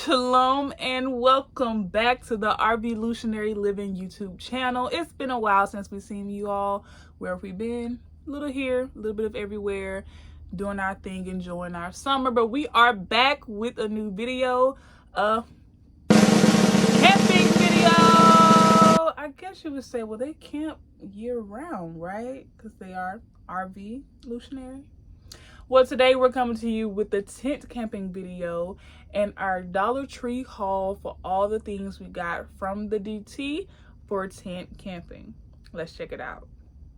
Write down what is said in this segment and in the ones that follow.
Shalom and welcome back to the Revolutionary Living YouTube channel. It's been a while since we've seen you all. Where have we been? A little here, a little bit of everywhere, doing our thing, enjoying our summer. But we are back with a new video, a camping video. I guess you would say, well, they camp year round, right? Because they are Revolutionary. Well, today we're coming to you with the tent camping video and our Dollar Tree haul for all the things we got from the DT for tent camping. Let's check it out.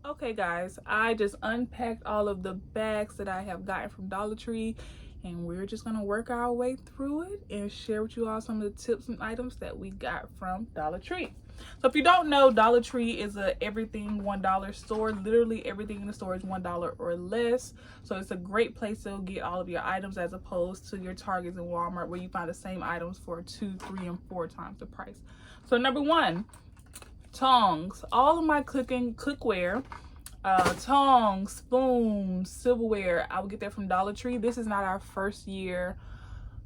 Okay guys, I just unpacked all of the bags that I have gotten from Dollar Tree, and we're just gonna work our way through it and share with you all some of the tips and items that we got from Dollar Tree. So if you don't know, Dollar Tree is a everything $1 store. Literally everything in the store is $1 or less. So it's a great place to get all of your items as opposed to your Targets and Walmart where you find the same items for 2, 3, and 4 times the price. So number one, tongs. All of my cookware, tongs, spoons, silverware, I will get that from Dollar Tree. This is not our first year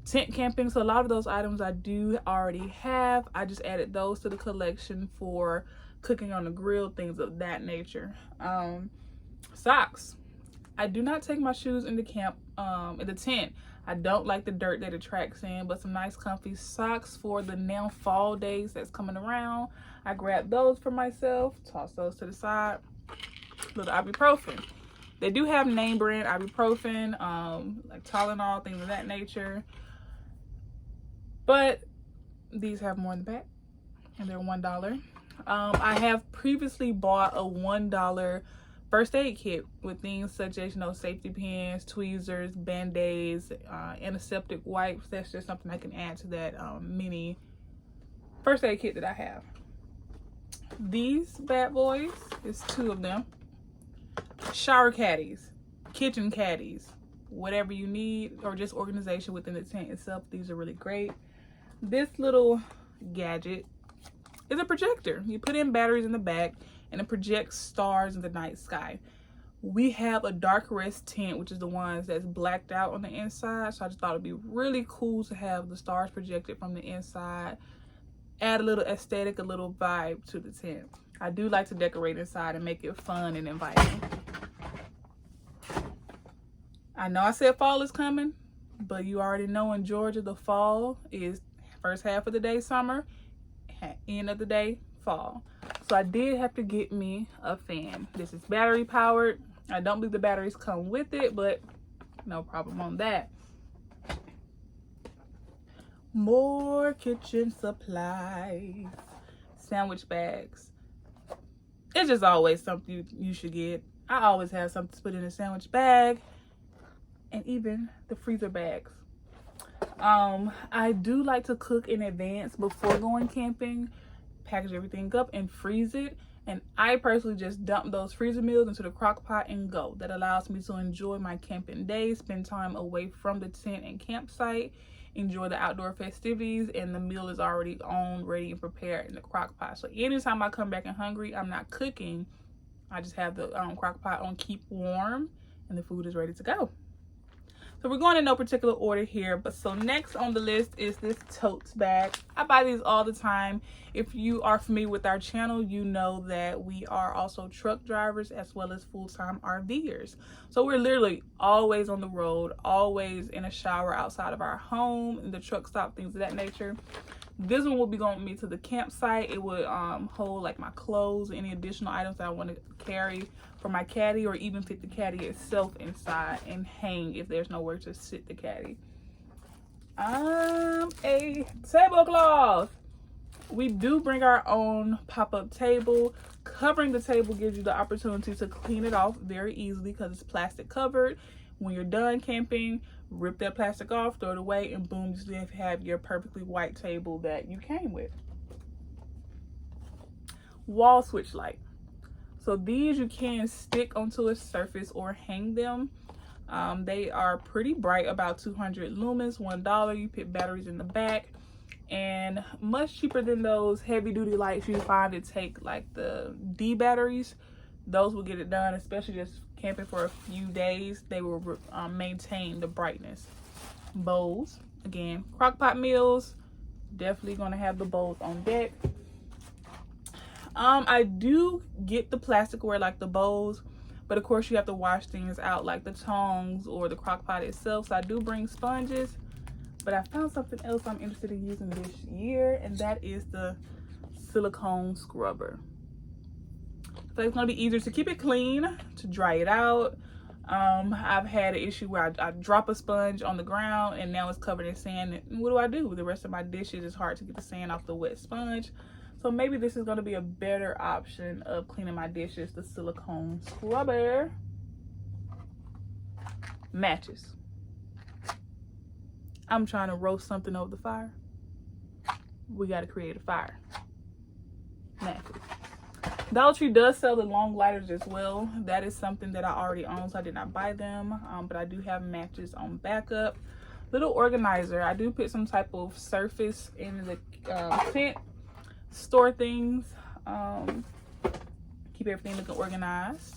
tent camping, so a lot of those items I do already have. I just added those to the collection for cooking on the grill, things of that nature. Socks. I do not take my shoes into camp, in the tent. I don't like the dirt that it tracks in, but some nice comfy socks for the now fall days that's coming around. I grabbed those for myself, toss those to the side. Little ibuprofen. They do have name brand ibuprofen, like Tylenol, things of that nature. But these have more in the back, and they're $1. I have previously bought a $1 first aid kit with things such as, safety pins, tweezers, band-aids, antiseptic wipes. That's just something I can add to that mini first aid kit that I have. These bad boys, it's 2 of them. Shower caddies, kitchen caddies, whatever you need, or just organization within the tent itself. These are really great. This little gadget is a projector. You put in batteries in the back and it projects stars in the night sky. We have a dark rest tent, which is the ones that's blacked out on the inside, so I just thought it'd be really cool to have the stars projected from the inside, add a little aesthetic, a little vibe to the tent. I do like to decorate inside and make it fun and inviting. I know I said fall is coming, but you already know in Georgia the fall is first half of the day summer, end of the day fall. So I did have to get me a fan. This is battery powered. I don't believe the batteries come with it, but no problem on that. More kitchen supplies. Sandwich bags. It's just always something you should get. I always have something to put in a sandwich bag. And even the freezer bags. I do like to cook in advance before going camping, package everything up and freeze it. And I personally just dump those freezer meals into the crock pot and go. That allows me to enjoy my camping day, spend time away from the tent and campsite, enjoy the outdoor festivities, and the meal is already on, ready and prepared in the crock pot. So anytime I come back and hungry, I'm not cooking. I just have the crock pot on keep warm and the food is ready to go. So we're going in no particular order here, but so next on the list is this tote bag. I buy these all the time. If you are familiar with our channel, you know that we are also truck drivers as well as full-time RVers. So we're literally always on the road, always in a shower outside of our home, in the truck stop, things of that nature. This one will be going with me to the campsite. It would hold like my clothes, any additional items that I want to carry for my caddy, or even fit the caddy itself inside and hang if there's nowhere to sit the caddy. A tablecloth. We do bring our own pop-up table. Covering the table gives you the opportunity to clean it off very easily because it's plastic covered. When you're done camping, rip that plastic off, throw it away, and boom, you still have your perfectly white table that you came with. Wall switch light. So these you can stick onto a surface or hang them. They are pretty bright, about 200 lumens, $1. You put batteries in the back, and much cheaper than those heavy duty lights you find that take like the D batteries. Those will get it done, especially just camping for a few days. They will maintain the brightness. bowls. Again, crock pot meals, definitely gonna have the bowls on deck. I do get the plasticware like the bowls, but of course you have to wash things out like the tongs or the crock pot itself. So I do bring sponges, but I found something else I'm interested in using this year, and that is the silicone scrubber. So it's gonna be easier to keep it clean, to dry it out. I've had an issue where I drop a sponge on the ground and now it's covered in sand. And what do I do with the rest of my dishes? It's hard to get the sand off the wet sponge. So maybe this is going to be a better option of cleaning my dishes, the silicone scrubber. Matches. I'm trying to roast something over the fire. We got to create a fire. Matches. Dollar Tree does sell the long lighters as well. That is something that I already own, so I did not buy them. But I do have matches on backup. Little organizer. I do put some type of surface in the tent. Store things. Keep everything looking organized.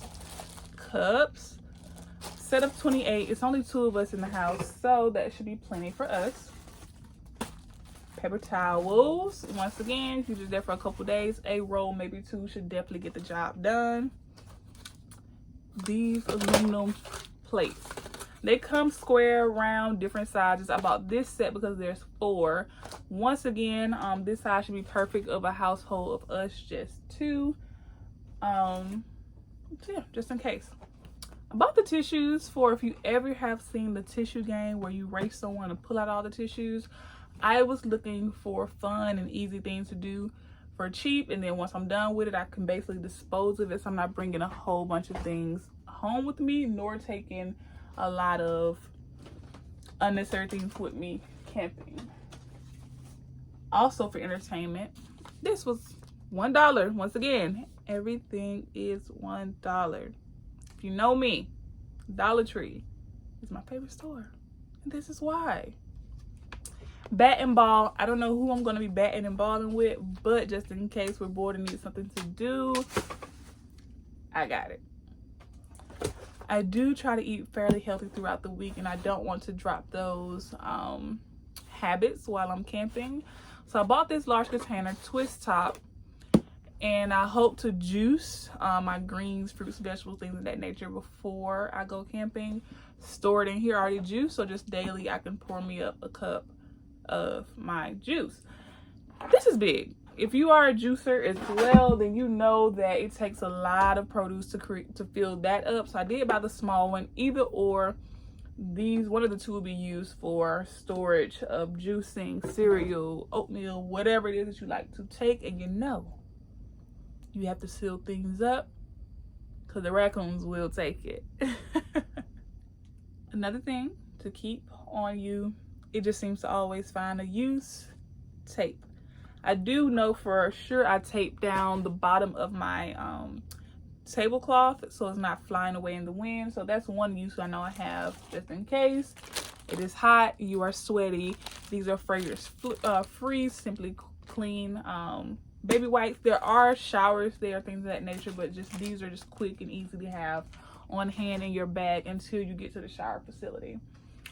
Cups. Set of 28. It's only 2 of us in the house, so that should be plenty for us. Paper towels. Once again, if you're just there for a couple days, a roll, maybe 2 should definitely get the job done. These aluminum plates. They come square, round, different sizes. I bought this set because there's 4. Once again, this size should be perfect of a household of us, just 2. So yeah, just in case. I bought the tissues for if you ever have seen the tissue game where you race someone and pull out all the tissues. I was looking for fun and easy things to do for cheap, and then once I'm done with it, I can basically dispose of it, so I'm not bringing a whole bunch of things home with me, nor taking a lot of unnecessary things with me camping. Also for entertainment, this was $1. Once again, everything is $1. If you know me, Dollar Tree is my favorite store, and this is why. Bat and ball. I don't know who I'm going to be batting and balling with, but just in case we're bored and need something to do, I got it. I do try to eat fairly healthy throughout the week, and I don't want to drop those habits while I'm camping. So I bought this large container, twist top, and I hope to juice my greens, fruits, vegetables, things of that nature before I go camping. Store it in here already juiced, so just daily I can pour me up a cup of my juice. This is big. If you are a juicer as well, then you know that it takes a lot of produce to fill that up. So I did buy the small one. Either or, one of the 2 will be used for storage of juicing, cereal, oatmeal, whatever it is that you like to take. And you know, you have to seal things up because the raccoons will take it. Another thing to keep on you, it just seems to always find a use, tape. I do know for sure I tape down the bottom of my tablecloth so it's not flying away in the wind. So that's one use I know I have, just in case it is hot, you are sweaty. These are fragrance free, simply clean baby wipes. There are showers there, things of that nature, but just these are just quick and easy to have on hand in your bag until you get to the shower facility.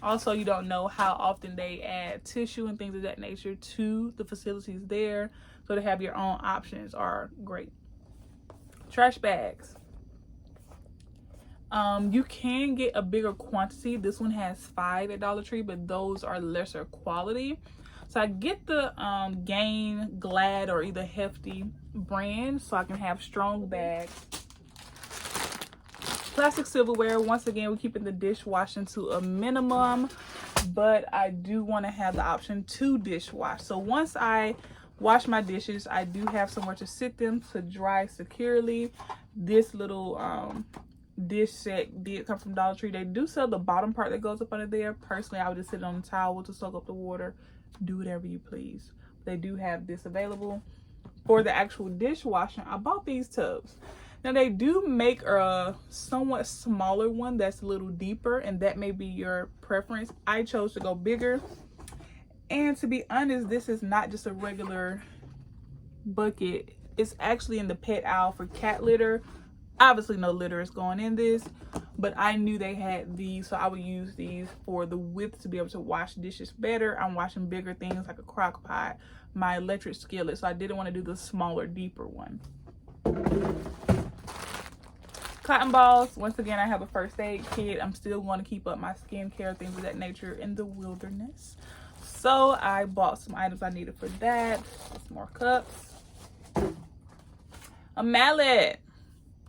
Also, you don't know how often they add tissue and things of that nature to the facilities there. So to have your own options are great. Trash bags. You can get a bigger quantity. This one has 5 at Dollar Tree, but those are lesser quality. So I get the Gain, Glad, or either Hefty brand so I can have strong bags. Plastic silverware. Once again, we're keeping the dishwashing to a minimum, but I do want to have the option to dishwash. So once I wash my dishes, I do have somewhere to sit them to dry securely. This little dish set did come from Dollar Tree. They do sell the bottom part that goes up under there. Personally, I would just sit it on the towel to soak up the water. Do whatever you please. They do have this available. For the actual dishwashing, I bought these tubs. Now they do make a somewhat smaller one that's a little deeper, and that may be your preference. I chose to go bigger. And to be honest, this is not just a regular bucket. It's actually in the pet aisle for cat litter. Obviously no litter is going in this, but I knew they had these, so I would use these for the width to be able to wash dishes better. I'm washing bigger things like a crock pot, my electric skillet, so I didn't want to do the smaller, deeper one. Cotton balls. Once again, I have a first aid kit. I'm still going to keep up my skincare, things of that nature in the wilderness. So I bought some items I needed for that. Some more cups. A mallet.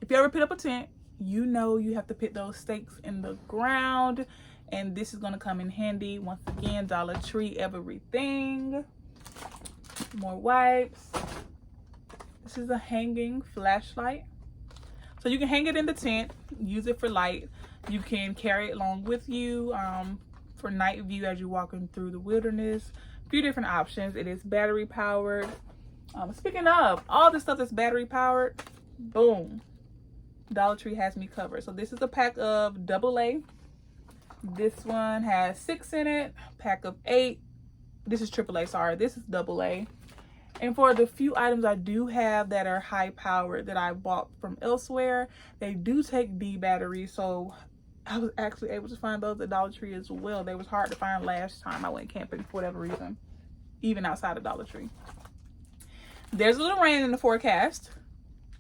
If you ever put up a tent, you know you have to put those stakes in the ground. And this is going to come in handy. Once again, Dollar Tree, everything. More wipes. This is a hanging flashlight. So you can hang it in the tent, use it for light. You can carry it along with you for night view as you're walking through the wilderness. A few different options. It is battery powered. Speaking of, all this stuff that's battery powered, boom, Dollar Tree has me covered. So this is a pack of AA. This one has 6 in it, pack of 8. This is AAA, sorry. This is AA. And for the few items I do have that are high powered that I bought from elsewhere, they do take D batteries. So I was actually able to find those at Dollar Tree as well. They was hard to find last time I went camping for whatever reason, even outside of Dollar Tree. There's a little rain in the forecast.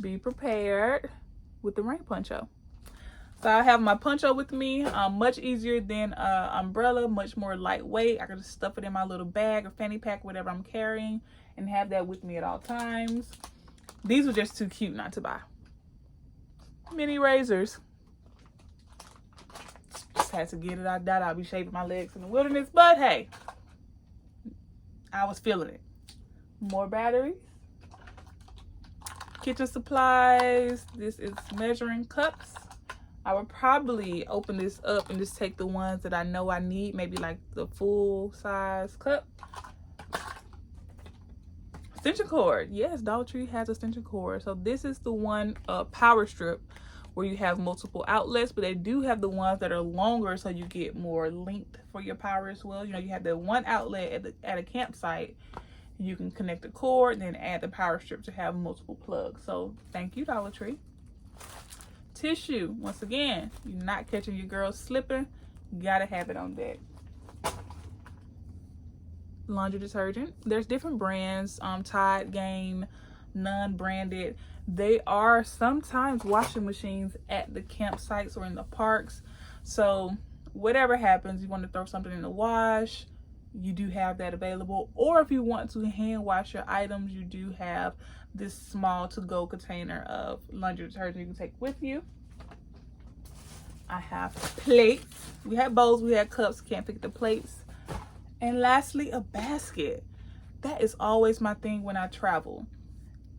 Be prepared with the rain poncho. So I have my poncho with me, much easier than an umbrella, much more lightweight. I can just stuff it in my little bag or fanny pack, whatever I'm carrying, and have that with me at all times. These were just too cute not to buy. Mini razors. Just had to get it. I doubt I'll be shaving my legs in the wilderness, but hey, I was feeling it. More batteries. Kitchen supplies. This is measuring cups. I would probably open this up and just take the ones that I know I need, maybe like the full size cup. Extension cord. Yes, Dollar Tree has extension cord. So this is the one power strip where you have multiple outlets, but they do have the ones that are longer so you get more length for your power as well. You know, you have the one outlet at a campsite. You can connect the cord and then add the power strip to have multiple plugs. So thank you, Dollar Tree. Tissue. Once again, you're not catching your girl slipping. You gotta have it on deck. Laundry detergent. There's different brands, Tide, Game, non-branded. They are sometimes washing machines at the campsites or in the parks. So whatever happens, you want to throw something in the wash, you do have that available. Or if you want to hand wash your items, you do have this small to-go container of laundry detergent you can take with you. I have plates. We had bowls, we had cups, can't forget the plates. And lastly, a basket. That is always my thing when I travel.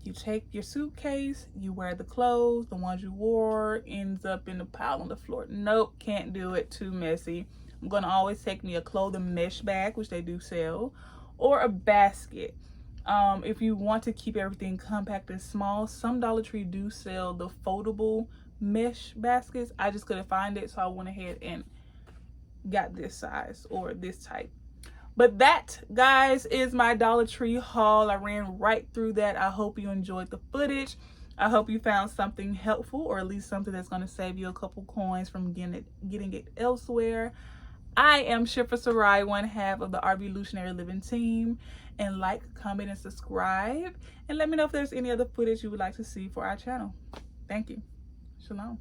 You take your suitcase, you wear the clothes, the ones you wore ends up in the pile on the floor. Nope, can't do it, too messy. I'm gonna always take me a clothing mesh bag, which they do sell, or a basket. If you want to keep everything compact and small, some Dollar Tree do sell the foldable mesh baskets. I just couldn't find it, so I went ahead and got this size or this type. But that, guys, is my Dollar Tree haul. I ran right through that. I hope you enjoyed the footage. I hope you found something helpful, or at least something that's going to save you a couple coins from getting it elsewhere. I am Shifra Sarai, one half of the RVlutionary Living team. And like, comment, and subscribe. And let me know if there's any other footage you would like to see for our channel. Thank you. Shalom.